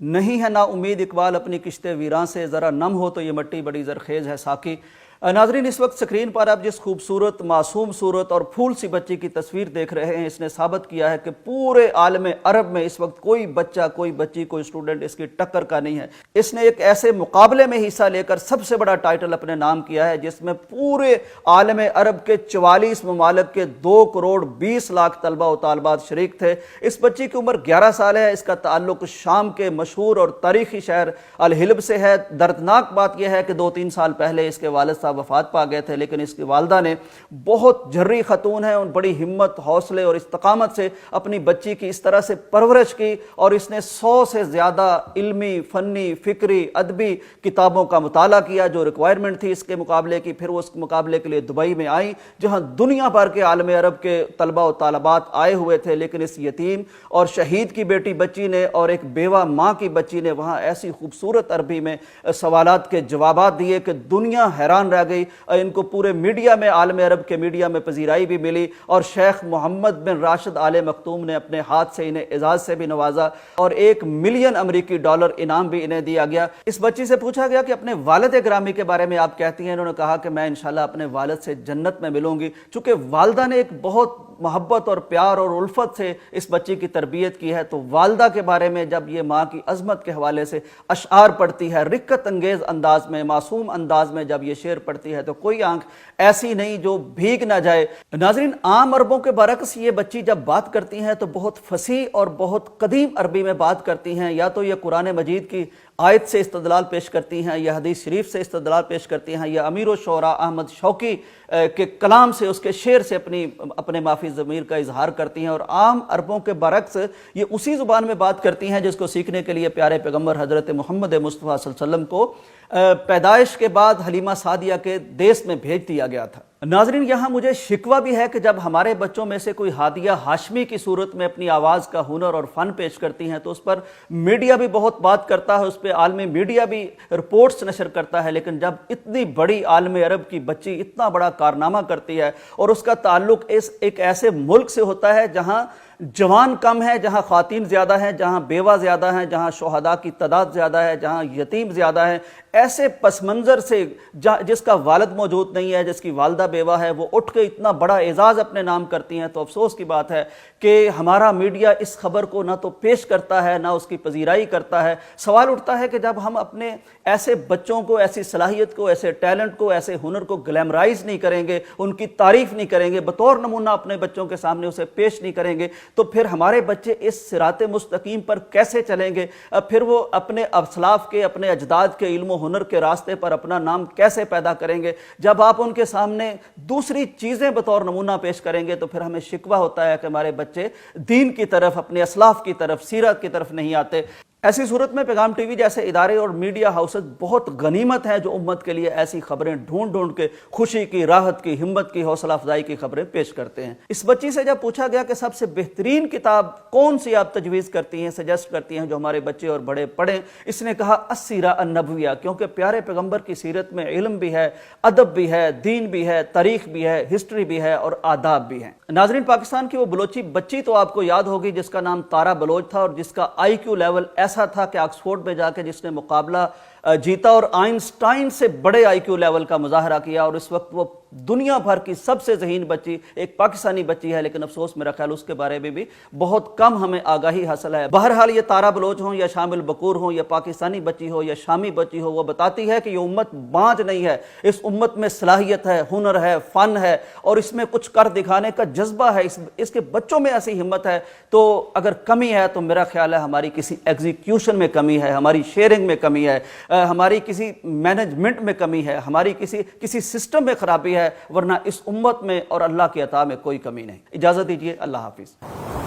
نہیں ہے نا امید اقبال اپنی کشت ویراں سے، ذرا نم ہو تو یہ مٹی بڑی زرخیز ہے ساقی۔ ناظرین، اس وقت سکرین پر آپ جس خوبصورت معصوم صورت اور پھول سی بچی کی تصویر دیکھ رہے ہیں، اس نے ثابت کیا ہے کہ پورے عالم عرب میں اس وقت کوئی بچہ، کوئی بچی، کوئی اسٹوڈنٹ اس کی ٹکر کا نہیں ہے۔ اس نے ایک ایسے مقابلے میں حصہ لے کر سب سے بڑا ٹائٹل اپنے نام کیا ہے، جس میں پورے عالم عرب کے 44 ممالک کے 2 کروڑ 20 لاکھ طلبہ و طالبات شریک تھے۔ اس بچی کی عمر 11 سال ہے۔ اس کا تعلق شام کے مشہور اور تاریخی شہر الحلب سے ہے۔ دردناک بات یہ ہے کہ 2-3 سال پہلے اس کے والد صاحب وفات پا گئے تھے، لیکن اس کی والدہ نے بہت جرری خاتون ہے، ان بڑی ہمت، حوصلے اور استقامت سے اپنی بچی کی اس طرح سے پرورش کی، اور اس نے 100 سے زیادہ علمی، فنی، فکری، ادبی کتابوں کا مطالعہ کیا جو ریکوائرمنٹ تھی اس کے مقابلے کی۔ پھر وہ اس مقابلے کے لیے دبئی میں آئی، جہاں دنیا بھر کے عالم عرب کے طلبہ و طالبات آئے ہوئے تھے، لیکن اس یتیم اور شہید کی بیٹی بچی نے اور ایک بیوہ ماں کی بچی نے وہاں ایسی خوبصورت عربی میں سوالات کے جوابات دیے کہ دنیا حیران رہ گئی۔ ان کو پورے میڈیا میں، عالم عرب کے میڈیا میں پذیرائی بھی ملی، اور شیخ محمد بن راشد آل مختوم نے اپنے ہاتھ سے انہیں اعزاز سے بھی نوازا، اور $1 ملین امریکی انعام بھی انہیں دیا گیا۔ اس بچی سے پوچھا گیا کہ اپنے والد گرامی کے بارے میں آپ کہتی ہیں؟ انہوں نے کہا کہ میں انشاءاللہ اپنے والد سے جنت میں ملوں گی۔ چونکہ والدہ نے ایک بہت محبت اور پیار اور الفت سے اس بچی کی تربیت کی ہے، تو والدہ کے بارے میں جب یہ ماں کی عظمت کے حوالے سے اشعار پڑھتی ہے، رقت انگیز انداز میں، معصوم انداز میں جب یہ شعر پڑھتی ہے، تو کوئی آنکھ ایسی نہیں جو بھیگ نہ جائے۔ ناظرین، عام عربوں کے برعکس یہ بچی جب بات کرتی ہیں تو بہت فصیح اور بہت قدیم عربی میں بات کرتی ہیں۔ یا تو یہ قرآن مجید کی آیت سے استدلال پیش کرتی ہیں، یا حدیث شریف سے استدلال پیش کرتی ہیں، یا امیر الشعراء احمد شوقی کے کلام سے، اس کے شعر سے اپنے مافی ضمیر کا اظہار کرتی ہیں۔ اور عام عربوں کے برعکس یہ اسی زبان میں بات کرتی ہیں جس کو سیکھنے کے لیے پیارے پیغمبر حضرت محمد مصطفیٰ صلی اللہ علیہ وسلم کو پیدائش کے بعد حلیمہ سعدیہ کے دیس میں بھیج دیا گیا تھا۔ ناظرین، یہاں مجھے شکوہ بھی ہے کہ جب ہمارے بچوں میں سے کوئی ہادیہ ہاشمی کی صورت میں اپنی آواز کا ہنر اور فن پیش کرتی ہیں تو اس پر میڈیا بھی بہت بات کرتا ہے، اس پہ عالمی میڈیا بھی رپورٹس نشر کرتا ہے، لیکن جب اتنی بڑی عالم عرب کی بچی اتنا بڑا کارنامہ کرتی ہے اور اس کا تعلق ایک ایسے ملک سے ہوتا ہے جہاں جوان کم ہے، جہاں خواتین زیادہ ہیں، جہاں بیوہ زیادہ ہیں، جہاں شہداء کی تعداد زیادہ ہے، جہاں یتیم زیادہ ہیں، ایسے پس منظر سے جس کا والد موجود نہیں ہے، جس کی والدہ بیوہ ہے، وہ اٹھ کے اتنا بڑا اعزاز اپنے نام کرتی ہیں، تو افسوس کی بات ہے کہ ہمارا میڈیا اس خبر کو نہ تو پیش کرتا ہے، نہ اس کی پذیرائی کرتا ہے۔ سوال اٹھتا ہے کہ جب ہم اپنے ایسے بچوں کو، ایسی صلاحیت کو، ایسے ٹیلنٹ کو، ایسے ہنر کو گلیمرائز نہیں کریں گے، ان کی تعریف نہیں کریں گے، بطور نمونہ اپنے بچوں کے سامنے اسے پیش نہیں کریں گے، تو پھر ہمارے بچے اس صراط مستقیم پر کیسے چلیں گے؟ پھر وہ اپنے اسلاف کے، اپنے اجداد کے علم و ہنر کے راستے پر اپنا نام کیسے پیدا کریں گے؟ جب آپ ان کے سامنے دوسری چیزیں بطور نمونہ پیش کریں گے تو پھر ہمیں شکوہ ہوتا ہے کہ ہمارے بچے دین کی طرف، اپنے اسلاف کی طرف، سیرت کی طرف نہیں آتے۔ ایسی صورت میں پیغام ٹی وی جیسے ادارے اور میڈیا ہاؤسز بہت غنیمت ہیں جو امت کے لیے ایسی خبریں ڈھونڈ کے خوشی کی، راحت کی، ہمت کی، حوصلہ افزائی کی خبریں پیش کرتے ہیں۔ اس بچی سے جب پوچھا گیا کہ سب سے بہترین کتاب کون سی آپ تجویز کرتی ہیں، سجیسٹ کرتی ہیں جو ہمارے بچے اور بڑے پڑھیں، اس نے کہا السیرہ النبویہ، کیونکہ پیارے پیغمبر کی سیرت میں علم بھی ہے، ادب بھی ہے، دین بھی ہے، تاریخ بھی ہے، ہسٹری بھی ہے اور آداب بھی ہیں۔ ناظرین، پاکستان کی وہ بلوچی بچی تو آپ کو یاد ہوگی جس کا نام تارا بلوچ تھا اور جس کا IQ لیول ایسا تھا کہ آکسفورڈ میں جا کے جس نے مقابلہ جیتا اور آئنسٹائن سے بڑے IQ لیول کا مظاہرہ کیا، اور اس وقت وہ دنیا بھر کی سب سے ذہین بچی ایک پاکستانی بچی ہے، لیکن افسوس میرا خیال اس کے بارے میں بھی بہت کم ہمیں آگاہی حاصل ہے۔ بہرحال یہ تارا بلوچ ہوں یا شامل بکور ہوں یا پاکستانی بچی ہو یا شامی بچی ہو، وہ بتاتی ہے کہ یہ امت بانج نہیں ہے، اس امت میں صلاحیت ہے، ہنر ہے، فن ہے، اور اس میں کچھ کر دکھانے کا جذبہ ہے، اس کے بچوں میں ایسی ہمت ہے۔ تو اگر کمی ہے تو میرا خیال ہے ہماری کسی ایگزیکیوشن میں کمی ہے، ہماری شیئرنگ میں کمی ہے، ہماری کسی مینجمنٹ میں کمی ہے، ہماری کسی سسٹم میں خرابی ہے، ورنہ اس امت میں اور اللہ کی عطا میں کوئی کمی نہیں۔ اجازت دیجیے، اللہ حافظ۔